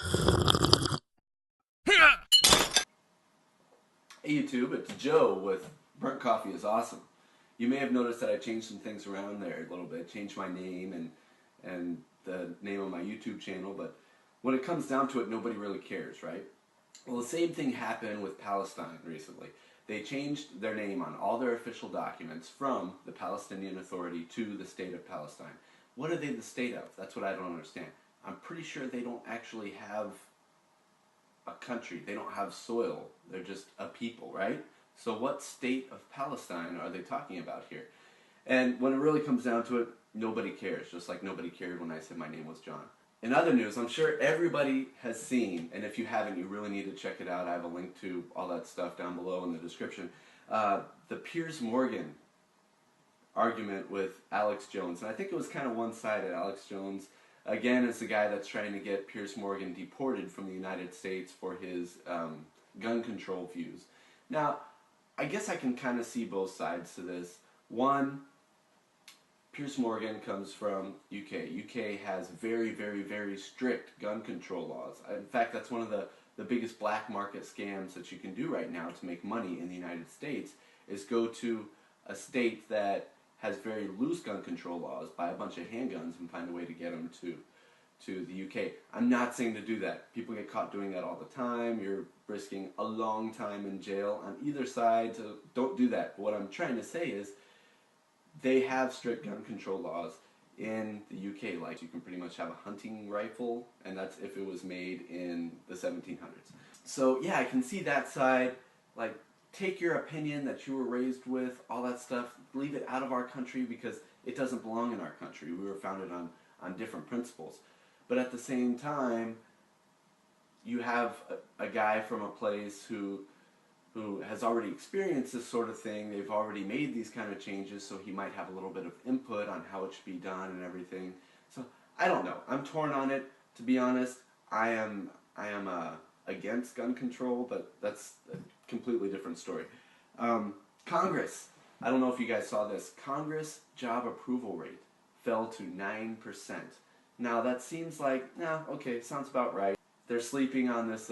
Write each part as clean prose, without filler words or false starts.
Hey YouTube, it's Joe with Burnt Coffee is Awesome. You may have noticed that I changed some things around there a little bit, changed my name and the name of my YouTube channel, but when it comes down to it, nobody really cares, right? Well, the same thing happened with Palestine recently. They changed their name on all their official documents from the Palestinian Authority to the State of Palestine. What are they the state of? That's what I don't understand. I'm pretty sure they don't actually have a country. They don't have soil. They're just a people, right? So what state of Palestine are they talking about here? And when it really comes down to it, nobody cares, just like nobody cared when I said my name was John. In other news, I'm sure everybody has seen, and if you haven't, you really need to check it out. I have a link to all that stuff down below in the description. The Piers Morgan argument with Alex Jones, and I think it was kind of one-sided. Alex Jones, again, is the guy that's trying to get Piers Morgan deported from the United States for his gun control views. Now, I guess I can kind of see both sides to this. One, Piers Morgan comes from UK. UK has very, very, very strict gun control laws. In fact, that's one of the biggest black market scams that you can do right now to make money in the United States is go to a state that has very loose gun control laws, buy a bunch of handguns and find a way to get them to the UK. I'm not saying to do that. People get caught doing that all the time. You're risking a long time in jail on either side, so don't do that. But what I'm trying to say is they have strict gun control laws in the UK. Like, you can pretty much have a hunting rifle, and that's if it was made in the 1700s. So yeah, I can see that side. Like, take your opinion that you were raised with, all that stuff, leave it out of our country because it doesn't belong in our country. We were founded on different principles. But at the same time, you have a guy from a place who has already experienced this sort of thing. They've already made these kind of changes, so he might have a little bit of input on how it should be done and everything. So I don't know. I'm torn on it. To be honest, I am against gun control, but that's a completely different story. Congress. I don't know if you guys saw this. Congress job approval rate fell to 9%. Now that seems like, okay, sounds about right. They're sleeping on this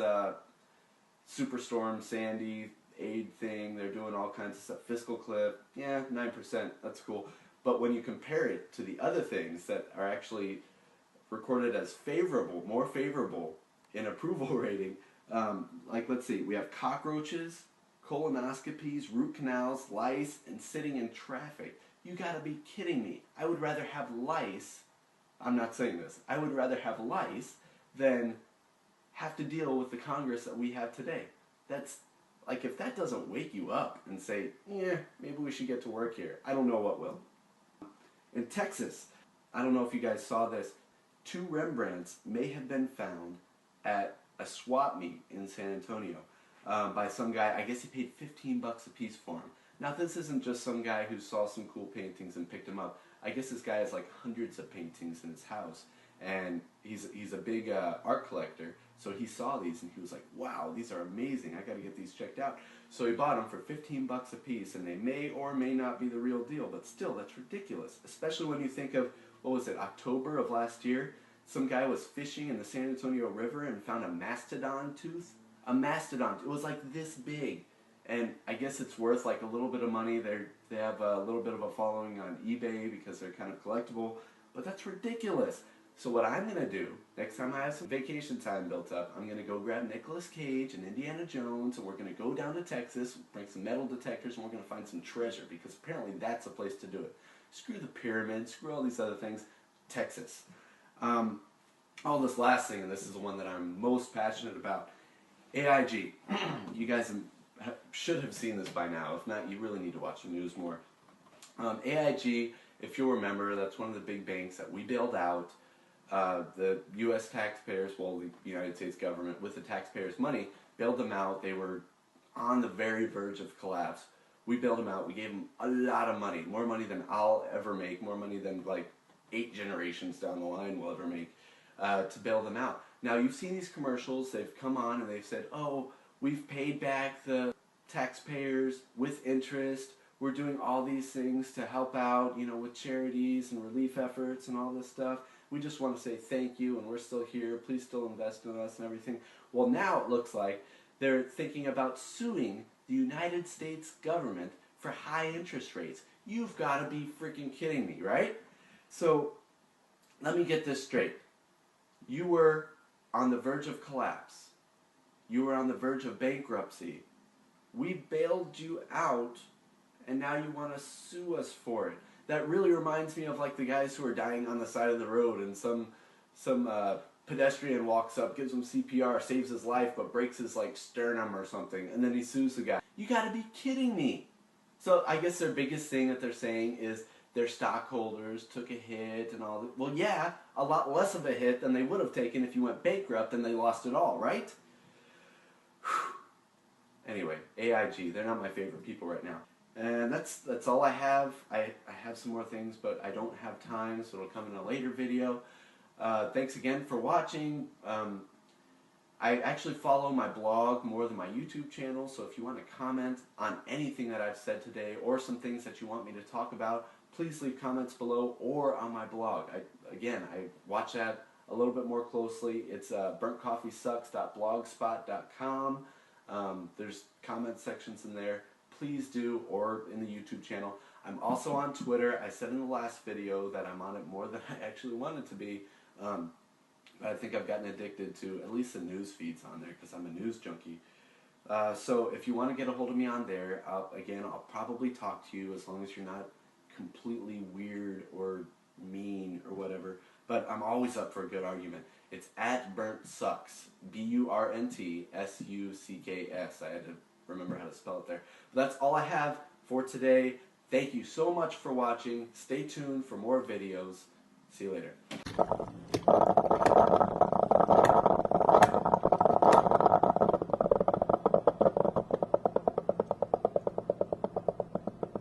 Superstorm Sandy aid thing. They're doing all kinds of stuff. Fiscal cliff, yeah, 9%, that's cool. But when you compare it to the other things that are actually recorded as favorable, more favorable in approval rating, like let's see, we have cockroaches, colonoscopies, root canals, lice, and sitting in traffic. You gotta be kidding me. I would rather have lice, I'm not saying this, I would rather have lice than have to deal with the Congress that we have today. That's, like, if that doesn't wake you up and say, yeah, maybe we should get to work here, I don't know what will. In Texas, I don't know if you guys saw this, 2 Rembrandts may have been found at a swap meet in San Antonio by some guy. I guess he paid $15 a piece for them. Now this isn't just some guy who saw some cool paintings and picked them up. I guess this guy has like hundreds of paintings in his house, and he's a big art collector. So he saw these and he was like, wow, these are amazing. I got to get these checked out. So he bought them for $15 a piece, and they may or may not be the real deal, but still, that's ridiculous. Especially when you think of, what was it, October of last year? Some guy was fishing in the San Antonio River and found a mastodon tooth. A mastodon. It was like this big. And I guess it's worth like a little bit of money. They have a little bit of a following on eBay because they're kind of collectible. But that's ridiculous. So what I'm going to do, next time I have some vacation time built up, I'm going to go grab Nicolas Cage and Indiana Jones, and we're going to go down to Texas, bring some metal detectors, and we're going to find some treasure, because apparently that's the place to do it. Screw the pyramids, screw all these other things. Texas. All this last thing, and this is the one that I'm most passionate about. AIG. You guys should have seen this by now. If not, you really need to watch the news more. AIG, if you'll remember, that's one of the big banks that we bailed out. The U.S. taxpayers, well, the United States government, with the taxpayers' money, bailed them out. They were on the very verge of collapse. We bailed them out. We gave them a lot of money, more money than I'll ever make, more money than like 8 generations down the line will ever make, to bail them out. Now, you've seen these commercials. They've come on and they've said, oh, we've paid back the taxpayers with interest. We're doing all these things to help out, with charities and relief efforts and all this stuff. We just want to say thank you, and we're still here. Please still invest in us and everything. Well, now it looks like they're thinking about suing the United States government for high interest rates. You've got to be freaking kidding me, right? So let me get this straight. You were on the verge of collapse. You were on the verge of bankruptcy. We bailed you out, and now you want to sue us for it. That really reminds me of like the guys who are dying on the side of the road, and some pedestrian walks up, gives him CPR, saves his life, but breaks his like sternum or something, and then he sues the guy. You gotta be kidding me. So I guess their biggest thing that they're saying is their stockholders took a hit and all that. Well, yeah, a lot less of a hit than they would have taken if you went bankrupt and they lost it all, right? Anyway, AIG, they're not my favorite people right now. And that's all I have. I have some more things, but I don't have time, so it'll come in a later video. Thanks again for watching. I actually follow my blog more than my YouTube channel, so if you want to comment on anything that I've said today or some things that you want me to talk about, please leave comments below or on my blog. I watch that a little bit more closely. It's BurntCoffeeSucks.blogspot.com. There's comment sections in there. Please do, or in the YouTube channel. I'm also on Twitter. I said in the last video that I'm on it more than I actually wanted to be. But I think I've gotten addicted to at least the news feeds on there because I'm a news junkie. So if you want to get a hold of me on there, I'll probably talk to you as long as you're not completely weird or mean or whatever. But I'm always up for a good argument. It's at BurntSucks, BurntSucks. I had to remember how to spell it there. But that's all I have for today. Thank you so much for watching. Stay tuned for more videos. See you later.